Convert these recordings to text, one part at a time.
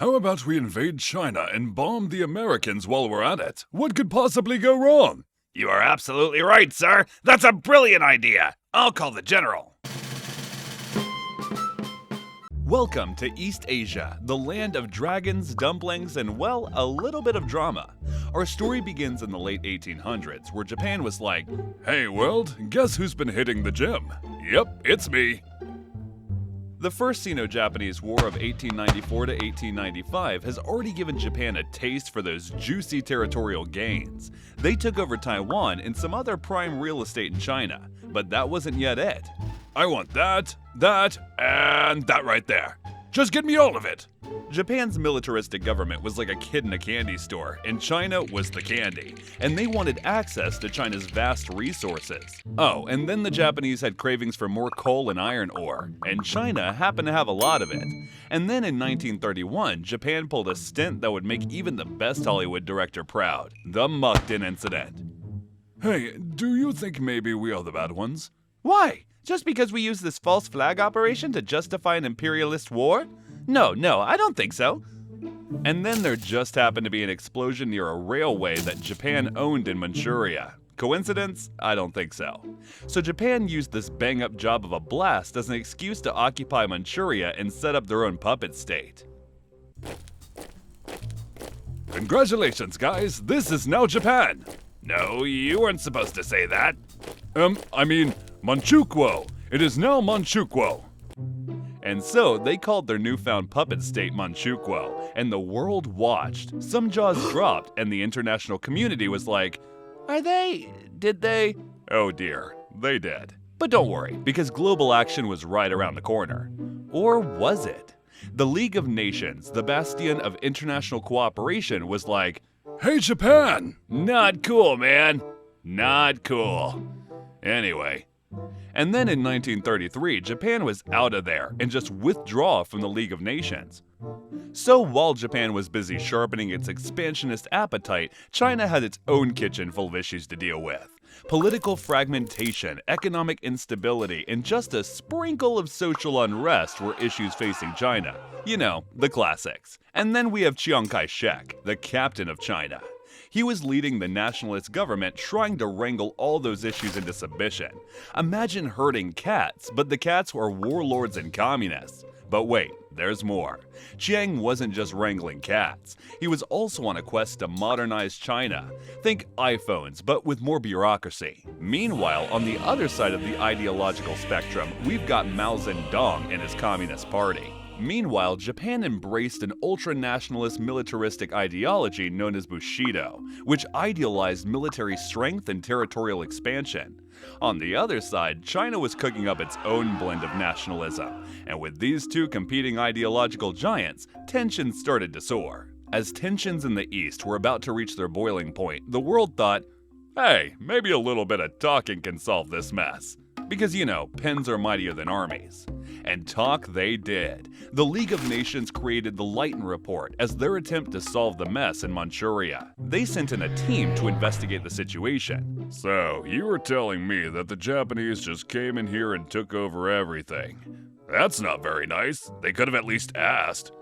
How about we invade China and bomb the Americans while we're at it? What could possibly go wrong? You are absolutely right, sir. That's a brilliant idea. I'll call the general. Welcome to East Asia, the land of dragons, dumplings, and, well, a little bit of drama. Our story begins in the late 1800s, where Japan was like, "Hey world, guess who's been hitting the gym? Yep, it's me." The First Sino-Japanese War of 1894 to 1895 has already given Japan a taste for those juicy territorial gains. They took over Taiwan and some other prime real estate in China, but that wasn't yet it. I want that, and that right there. Just give me all of it. Japan's militaristic government was like a kid in a candy store, and China was the candy, and they wanted access to China's vast resources. Oh, and then the Japanese had cravings for more coal and iron ore, and China happened to have a lot of it. And then in 1931, Japan pulled a stint that would make even the best Hollywood director proud, the Mukden Incident. Hey, do you think maybe we are the bad ones? Why? Just because we use this false flag operation to justify an imperialist war? No, I don't think so. And then there just happened to be an explosion near a railway that Japan owned in Manchuria. Coincidence? I don't think so. So Japan used this bang-up job of a blast as an excuse to occupy Manchuria and set up their own puppet state. Congratulations, guys, this is now Japan. No, you weren't supposed to say that. Manchukuo. It is now Manchukuo. And so they called their newfound puppet state Manchukuo, and the world watched. Some jaws dropped, and the international community was like, did they? Oh dear, they did. But don't worry, because global action was right around the corner. Or was it? The League of Nations, the bastion of international cooperation, was like, "Hey Japan!" Not cool, man. Not cool. Anyway. And then in 1933, Japan was out of there and just withdraw from the League of Nations. So while Japan was busy sharpening its expansionist appetite, China had its own kitchen full of issues to deal with. Political fragmentation, economic instability, and just a sprinkle of social unrest were issues facing China. You know, the classics. And then we have Chiang Kai-shek, the captain of China. He was leading the nationalist government trying to wrangle all those issues into submission. Imagine herding cats, but the cats were warlords and communists. But wait, there's more. Chiang wasn't just wrangling cats. He was also on a quest to modernize China. Think iPhones, but with more bureaucracy. Meanwhile, on the other side of the ideological spectrum, we've got Mao Zedong and his Communist Party. Meanwhile, Japan embraced an ultra-nationalist militaristic ideology known as Bushido, which idealized military strength and territorial expansion. On the other side, China was cooking up its own blend of nationalism, and with these two competing ideological giants, tensions started to soar. As tensions in the East were about to reach their boiling point, the world thought, hey, maybe a little bit of talking can solve this mess. Because, you know, pens are mightier than armies. And talk they did. The League of Nations created the Leighton Report as their attempt to solve the mess in Manchuria. They sent in a team to investigate the situation. So, you were telling me that the Japanese just came in here and took over everything. That's not very nice. They could have at least asked.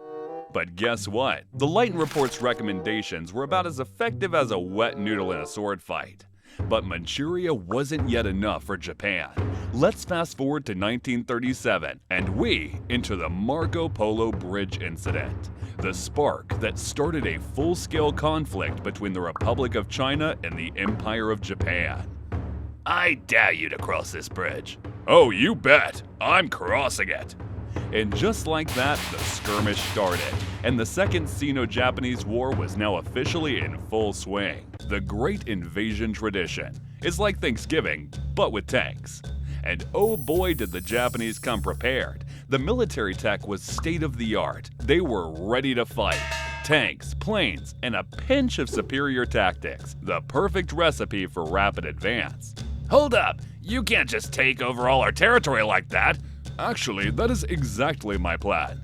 But guess what? The Leighton Report's recommendations were about as effective as a wet noodle in a sword fight. But Manchuria wasn't yet enough for Japan. Let's fast forward to 1937, and we enter the Marco Polo Bridge Incident, the spark that started a full-scale conflict between the Republic of China and the Empire of Japan. I dare you to cross this bridge. Oh, you bet. I'm crossing it. And just like that, the skirmish started, and the Second Sino-Japanese War was now officially in full swing. The Great Invasion tradition. It's like Thanksgiving, but with tanks. And oh boy did the Japanese come prepared. The military tech was state-of-the-art. They were ready to fight. Tanks, planes, and a pinch of superior tactics. The perfect recipe for rapid advance. Hold up! You can't just take over all our territory like that! Actually, that is exactly my plan.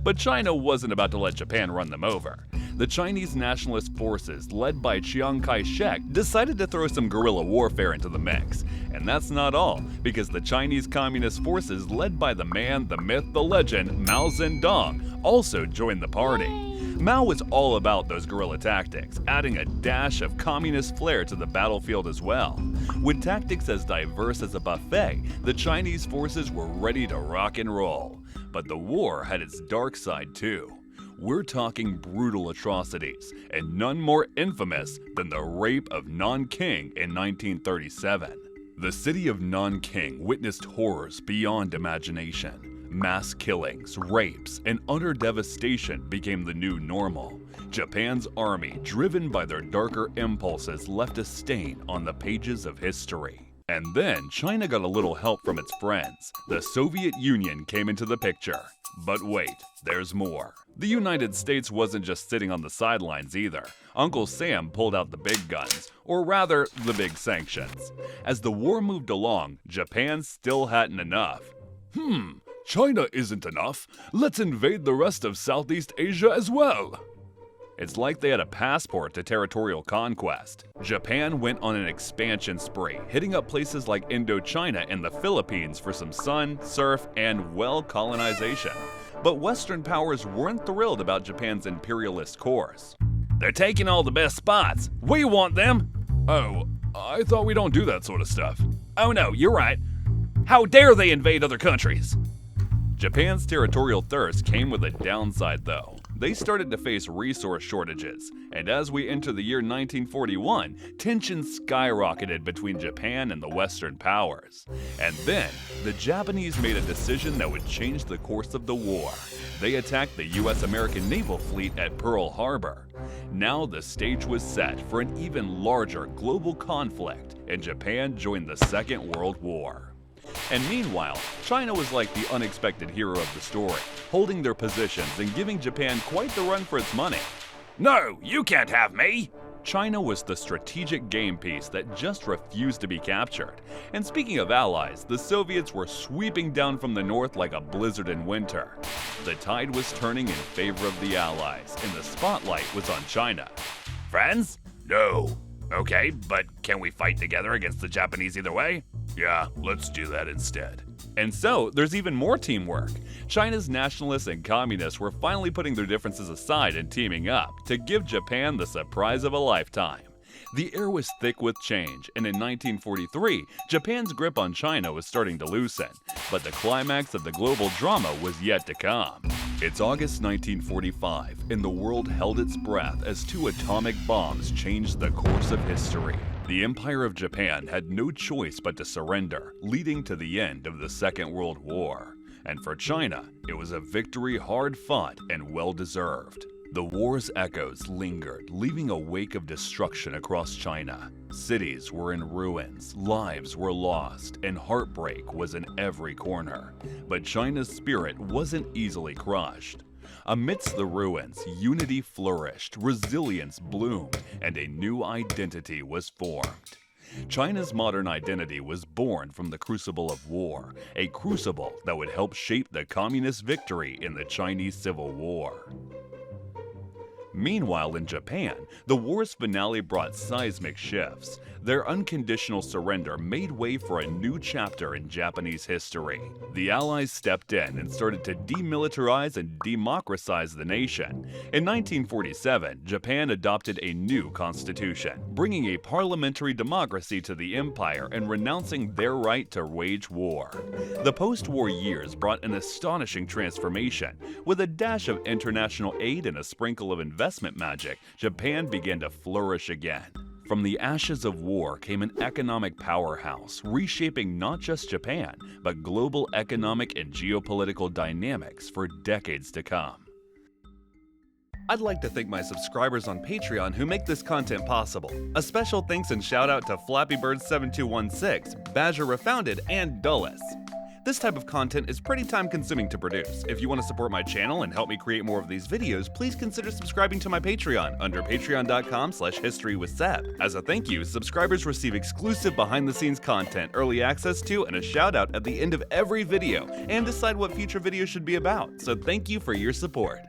But China wasn't about to let Japan run them over. The Chinese nationalist forces, led by Chiang Kai-shek, decided to throw some guerrilla warfare into the mix. And that's not all, because the Chinese Communist forces, led by the man, the myth, the legend, Mao Zedong, also joined the party. Mao was all about those guerrilla tactics, adding a dash of communist flair to the battlefield as well. With tactics as diverse as a buffet, the Chinese forces were ready to rock and roll. But the war had its dark side too. We're talking brutal atrocities, and none more infamous than the rape of Nanking in 1937. The city of Nanking witnessed horrors beyond imagination. Mass killings, rapes, and utter devastation became the new normal. Japan's army, driven by their darker impulses, left a stain on the pages of history. And then China got a little help from its friends. The Soviet Union came into the picture. But wait, there's more. The United States wasn't just sitting on the sidelines either. Uncle Sam pulled out the big guns, or rather, the big sanctions. As the war moved along, Japan still hadn't enough. China isn't enough. Let's invade the rest of Southeast Asia as well. It's like they had a passport to territorial conquest. Japan went on an expansion spree, hitting up places like Indochina and the Philippines for some sun, surf, and, well, colonization. But Western powers weren't thrilled about Japan's imperialist course. They're taking all the best spots. We want them. Oh, I thought we don't do that sort of stuff. Oh no, you're right. How dare they invade other countries? Japan's territorial thirst came with a downside though. They started to face resource shortages, and as we enter the year 1941, tensions skyrocketed between Japan and the Western powers. And then, the Japanese made a decision that would change the course of the war. They attacked the US-American naval fleet at Pearl Harbor. Now the stage was set for an even larger global conflict, and Japan joined the Second World War. And meanwhile, China was like the unexpected hero of the story, holding their positions and giving Japan quite the run for its money. No, you can't have me! China was the strategic game piece that just refused to be captured. And speaking of allies, the Soviets were sweeping down from the north like a blizzard in winter. The tide was turning in favor of the allies, and the spotlight was on China. Friends? No. Okay, but can we fight together against the Japanese either way? Yeah, let's do that instead. And so, there's even more teamwork. China's nationalists and communists were finally putting their differences aside and teaming up to give Japan the surprise of a lifetime. The air was thick with change, and in 1943, Japan's grip on China was starting to loosen. But the climax of the global drama was yet to come. It's August 1945, and the world held its breath as two atomic bombs changed the course of history. The Empire of Japan had no choice but to surrender, leading to the end of the Second World War. And for China, it was a victory hard fought and well-deserved. The war's echoes lingered, leaving a wake of destruction across China. Cities were in ruins, lives were lost, and heartbreak was in every corner. But China's spirit wasn't easily crushed. Amidst the ruins, unity flourished, resilience bloomed, and a new identity was formed. China's modern identity was born from the crucible of war, a crucible that would help shape the communist victory in the Chinese Civil War. Meanwhile, in Japan, the war's finale brought seismic shifts. Their unconditional surrender made way for a new chapter in Japanese history. The Allies stepped in and started to demilitarize and democratize the nation. In 1947, Japan adopted a new constitution, bringing a parliamentary democracy to the empire and renouncing their right to wage war. The post-war years brought an astonishing transformation. With a dash of international aid and a sprinkle of investment magic, Japan began to flourish again. From the ashes of war came an economic powerhouse, reshaping not just Japan, but global economic and geopolitical dynamics for decades to come. I'd like to thank my subscribers on Patreon who make this content possible. A special thanks and shout out to Flappy Bird 7216, Badger Refounded, and Dulles. This type of content is pretty time consuming to produce. If you want to support my channel and help me create more of these videos, please consider subscribing to my Patreon under patreon.com/historywithseb. As a thank you, subscribers receive exclusive behind the scenes content, early access to, and a shout out at the end of every video, and decide what future videos should be about. So thank you for your support.